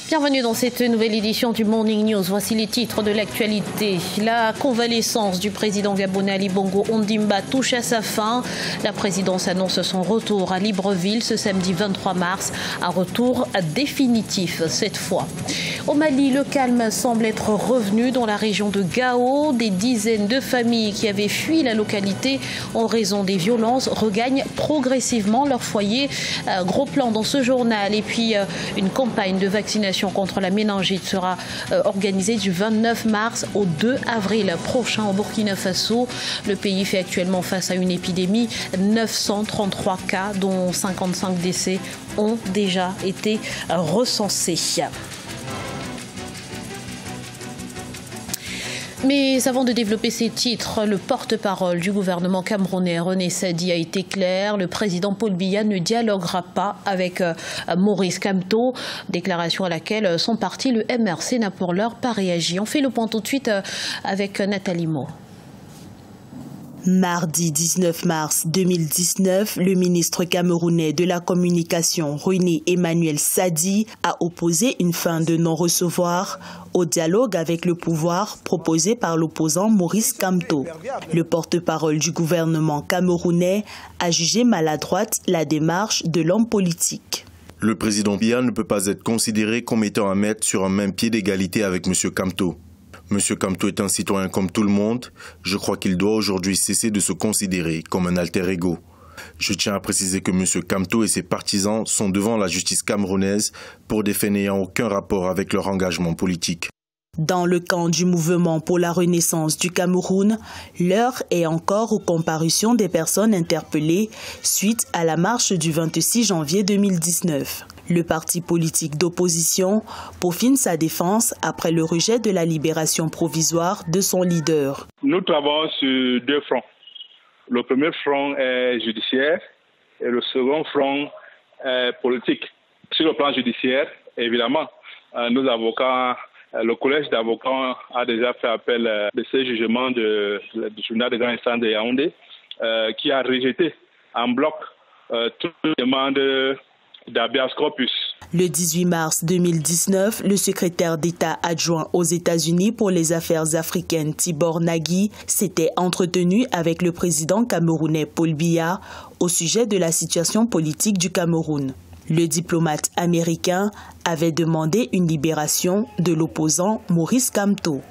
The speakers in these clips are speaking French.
Bienvenue dans cette nouvelle édition du Morning News. Voici les titres de l'actualité. La convalescence du président gabonais Ali Bongo Ondimba touche à sa fin. La présidence annonce son retour à Libreville ce samedi 23 mars. Un retour définitif cette fois. Au Mali, le calme semble être revenu dans la région de Gao. Des dizaines de familles qui avaient fui la localité en raison des violences regagnent progressivement leur foyer. Gros plan dans ce journal. Et puis une campagne de vaccination contre la méningite sera organisée du 29 mars au 2 avril prochain au Burkina Faso. Le pays fait actuellement face à une épidémie. 933 cas, dont 55 décès, ont déjà été recensés. Mais avant de développer ces titres, le porte-parole du gouvernement camerounais, René Sadi, a été clair. Le président Paul Biya ne dialoguera pas avec Maurice Kamto. Déclaration à laquelle son parti, le MRC, n'a pour l'heure pas réagi. On fait le point tout de suite avec Nathalie Mo. Mardi 19 mars 2019, le ministre camerounais de la communication, René Emmanuel Sadi, a opposé une fin de non-recevoir au dialogue avec le pouvoir proposé par l'opposant Maurice Kamto. Le porte-parole du gouvernement camerounais a jugé maladroite la démarche de l'homme politique. Le président Biya ne peut pas être considéré comme étant à mettre sur un même pied d'égalité avec M. Kamto. M. Kamto est un citoyen comme tout le monde. Je crois qu'il doit aujourd'hui cesser de se considérer comme un alter ego. Je tiens à préciser que M. Kamto et ses partisans sont devant la justice camerounaise pour des faits n'ayant aucun rapport avec leur engagement politique. Dans le camp du mouvement pour la renaissance du Cameroun, l'heure est encore aux comparutions des personnes interpellées suite à la marche du 26 janvier 2019. Le parti politique d'opposition peaufine sa défense après le rejet de la libération provisoire de son leader. Nous travaillons sur deux fronts. Le premier front est judiciaire et le second front est politique. Sur le plan judiciaire, évidemment, nos avocats, le collège d'avocats a déjà fait appel de ces jugements du tribunal des grandes instances de Yaoundé qui a rejeté en bloc toutes les demandes d'habeas corpus. Le 18 mars 2019, le secrétaire d'État adjoint aux États-Unis pour les affaires africaines, Tibor Nagy, s'était entretenu avec le président camerounais Paul Biya au sujet de la situation politique du Cameroun. Le diplomate américain avait demandé une libération de l'opposant Maurice Kamto.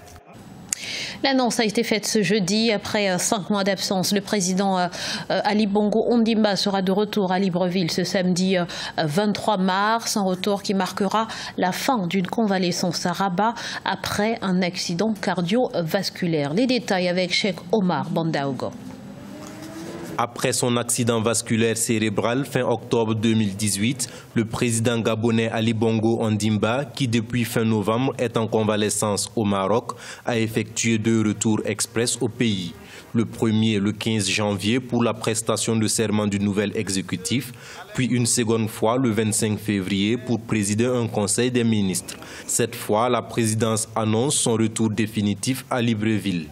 L'annonce a été faite ce jeudi. Après 5 mois d'absence, le président Ali Bongo Ondimba sera de retour à Libreville ce samedi 23 mars. Un retour qui marquera la fin d'une convalescence à Rabat après un accident cardiovasculaire. Les détails avec Cheikh Omar Bandaogo. Après son accident vasculaire cérébral fin octobre 2018, le président gabonais Ali Bongo Ondimba, qui depuis fin novembre est en convalescence au Maroc, a effectué 2 retours express au pays. Le premier le 15 janvier pour la prestation de serment du nouvel exécutif, puis une seconde fois le 25 février pour présider un conseil des ministres. Cette fois, la présidence annonce son retour définitif à Libreville.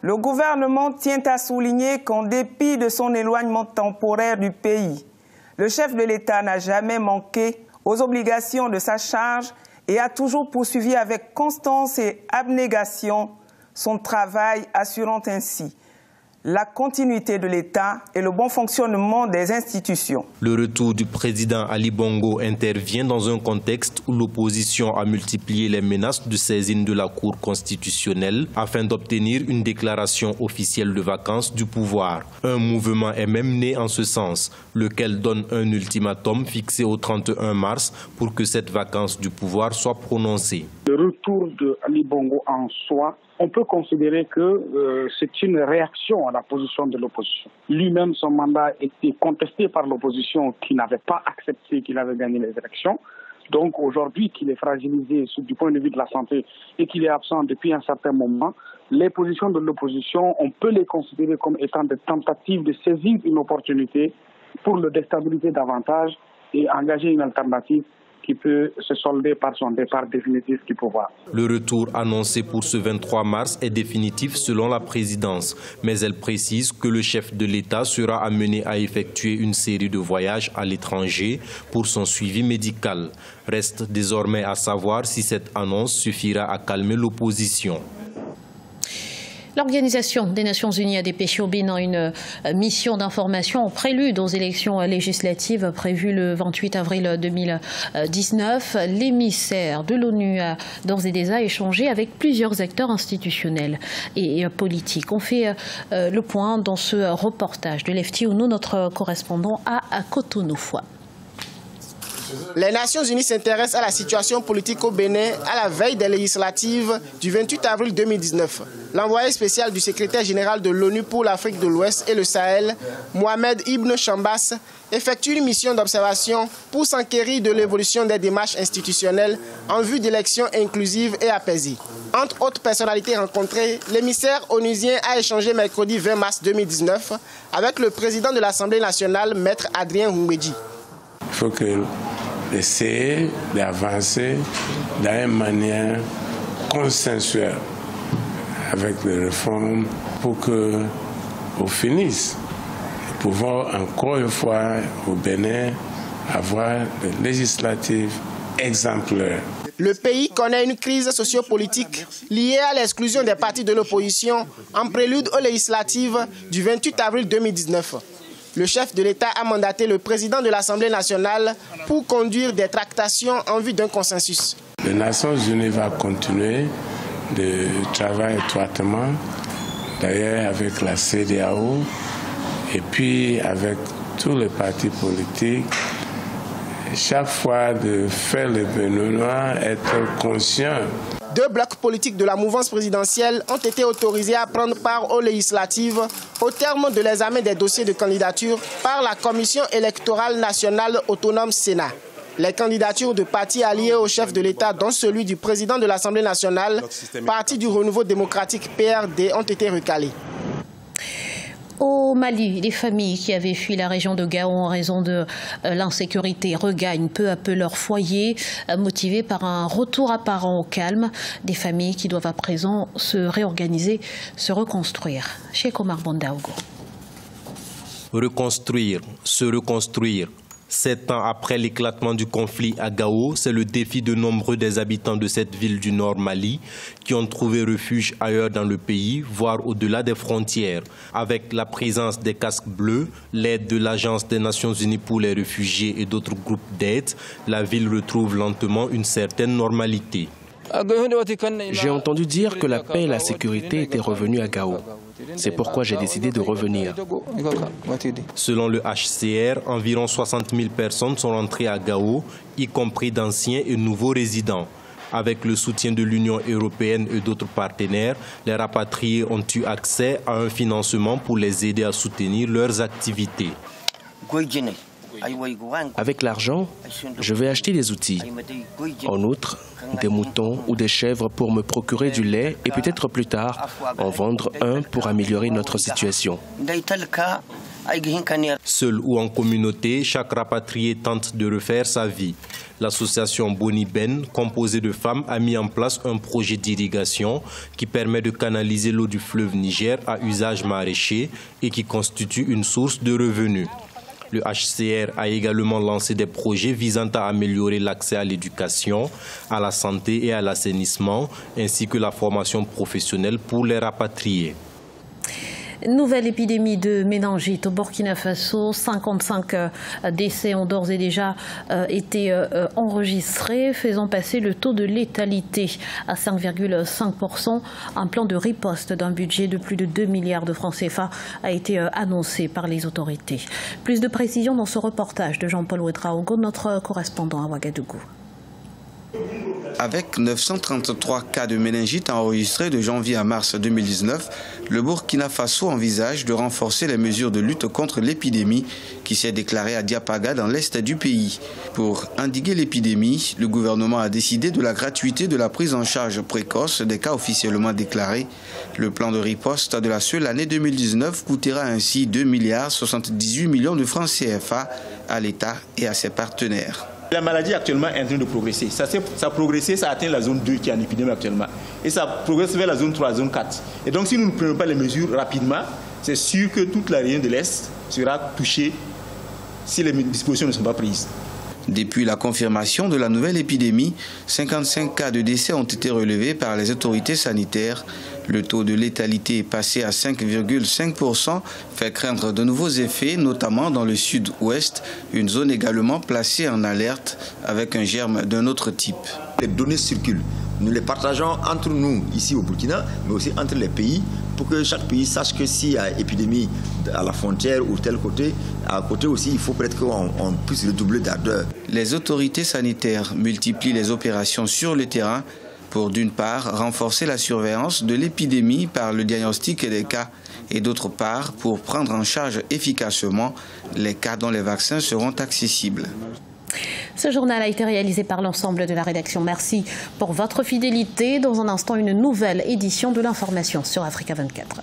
Le gouvernement tient à souligner qu'en dépit de son éloignement temporaire du pays, le chef de l'État n'a jamais manqué aux obligations de sa charge et a toujours poursuivi avec constance et abnégation son travail, assurant ainsi la continuité de l'État et le bon fonctionnement des institutions. Le retour du président Ali Bongo intervient dans un contexte où l'opposition a multiplié les menaces de saisine de la Cour constitutionnelle afin d'obtenir une déclaration officielle de vacance du pouvoir. Un mouvement est même né en ce sens, lequel donne un ultimatum fixé au 31 mars pour que cette vacance du pouvoir soit prononcée. Le retour de Ali Bongo en soi, on peut considérer que c'est une réaction à la position de l'opposition. Lui-même, son mandat a été contesté par l'opposition qui n'avait pas accepté qu'il avait gagné les élections. Donc aujourd'hui qu'il est fragilisé du point de vue de la santé et qu'il est absent depuis un certain moment, les positions de l'opposition, on peut les considérer comme étant des tentatives de saisir une opportunité pour le déstabiliser davantage et engager une alternative qui peut se solder par son départ définitif du pouvoir. Le retour annoncé pour ce 23 mars est définitif selon la présidence, mais elle précise que le chef de l'État sera amené à effectuer une série de voyages à l'étranger pour son suivi médical. Reste désormais à savoir si cette annonce suffira à calmer l'opposition. L'Organisation des Nations Unies a dépêché au Bénin une mission d'information en prélude aux élections législatives prévues le 28 avril 2019. L'émissaire de l'ONU a d'ores et déjà échangé avec plusieurs acteurs institutionnels et politiques. On fait le point dans ce reportage de Lefty Ounou, notre correspondant à Cotonou. Les Nations Unies s'intéressent à la situation politique au Bénin à la veille des législatives du 28 avril 2019. L'envoyé spécial du secrétaire général de l'ONU pour l'Afrique de l'Ouest et le Sahel, Mohamed Ibn Chambas, effectue une mission d'observation pour s'enquérir de l'évolution des démarches institutionnelles en vue d'élections inclusives et apaisées. Entre autres personnalités rencontrées, l'émissaire onusien a échangé mercredi 20 mars 2019 avec le président de l'Assemblée nationale, Maître Adrien Humbedji. Il faut essayer d'avancer d'une manière consensuelle avec les réformes pour qu'on finisse. Nous pouvons encore une fois au Bénin avoir des législatives exemplaires. Le pays connaît une crise sociopolitique liée à l'exclusion des partis de l'opposition en prélude aux législatives du 28 avril 2019. Le chef de l'État a mandaté le président de l'Assemblée nationale pour conduire des tractations en vue d'un consensus. Les Nations Unies vont continuer de travailler étroitement, d'ailleurs avec la CEDEAO et puis avec tous les partis politiques. Chaque fois de faire le Béninois être conscient. 2 blocs politiques de la mouvance présidentielle ont été autorisés à prendre part aux législatives au terme de l'examen des dossiers de candidature par la Commission électorale nationale autonome Sénat. Les candidatures de partis alliés au chef de l'État, dont celui du président de l'Assemblée nationale, parti du Renouveau démocratique PRD, ont été recalées. Au Mali, les familles qui avaient fui la région de Gao en raison de l'insécurité regagnent peu à peu leur foyer, motivées par un retour apparent au calme. Des familles qui doivent à présent se réorganiser, se reconstruire. Cheikh Omar Bondaogo. Reconstruire, se reconstruire. 7 ans après l'éclatement du conflit à Gao, c'est le défi de nombreux des habitants de cette ville du Nord Mali qui ont trouvé refuge ailleurs dans le pays, voire au-delà des frontières. Avec la présence des casques bleus, l'aide de l'Agence des Nations Unies pour les réfugiés et d'autres groupes d'aide, la ville retrouve lentement une certaine normalité. J'ai entendu dire que la paix et la sécurité étaient revenues à Gao. C'est pourquoi j'ai décidé de revenir. Selon le HCR, environ 60 000 personnes sont rentrées à Gao, y compris d'anciens et nouveaux résidents. Avec le soutien de l'Union européenne et d'autres partenaires, les rapatriés ont eu accès à un financement pour les aider à soutenir leurs activités. Avec l'argent, je vais acheter des outils. En outre, des moutons ou des chèvres pour me procurer du lait et peut-être plus tard en vendre un pour améliorer notre situation. Seul ou en communauté, chaque rapatrié tente de refaire sa vie. L'association Boni Ben, composée de femmes, a mis en place un projet d'irrigation qui permet de canaliser l'eau du fleuve Niger à usage maraîcher et qui constitue une source de revenus. Le HCR a également lancé des projets visant à améliorer l'accès à l'éducation, à la santé et à l'assainissement, ainsi que la formation professionnelle pour les rapatriés. Nouvelle épidémie de méningite au Burkina Faso. 55 décès ont d'ores et déjà été enregistrés, faisant passer le taux de létalité à 5,5%. Un plan de riposte d'un budget de plus de 2 milliards de francs CFA a été annoncé par les autorités. Plus de précisions dans ce reportage de Jean-Paul Ouedraogo, notre correspondant à Ouagadougou. Avec 933 cas de méningite enregistrés de janvier à mars 2019, le Burkina Faso envisage de renforcer les mesures de lutte contre l'épidémie qui s'est déclarée à Diapaga dans l'est du pays. Pour endiguer l'épidémie, le gouvernement a décidé de la gratuité de la prise en charge précoce des cas officiellement déclarés. Le plan de riposte de la seule année 2019 coûtera ainsi 2,78 milliards de francs CFA à l'État et à ses partenaires. La maladie actuellement est en train de progresser. Ça a progressé, ça atteint la zone 2 qui est en épidémie actuellement. Et ça progresse vers la zone 3, la zone 4. Et donc si nous ne prenons pas les mesures rapidement, c'est sûr que toute la région de l'Est sera touchée si les dispositions ne sont pas prises. Depuis la confirmation de la nouvelle épidémie, 55 cas de décès ont été relevés par les autorités sanitaires. Le taux de létalité est passé à 5,5%, fait craindre de nouveaux effets, notamment dans le sud-ouest, une zone également placée en alerte avec un germe d'un autre type. Les données circulent. Nous les partageons entre nous, ici au Burkina, mais aussi entre les pays, pour que chaque pays sache que s'il y a épidémie à la frontière ou tel côté, à côté aussi, il faut peut-être qu'on puisse redoubler d'ardeur. Les autorités sanitaires multiplient les opérations sur le terrain pour, d'une part, renforcer la surveillance de l'épidémie par le diagnostic des cas et, d'autre part, pour prendre en charge efficacement les cas dont les vaccins seront accessibles. Ce journal a été réalisé par l'ensemble de la rédaction. Merci pour votre fidélité. Dans un instant, une nouvelle édition de l'information sur Africa 24.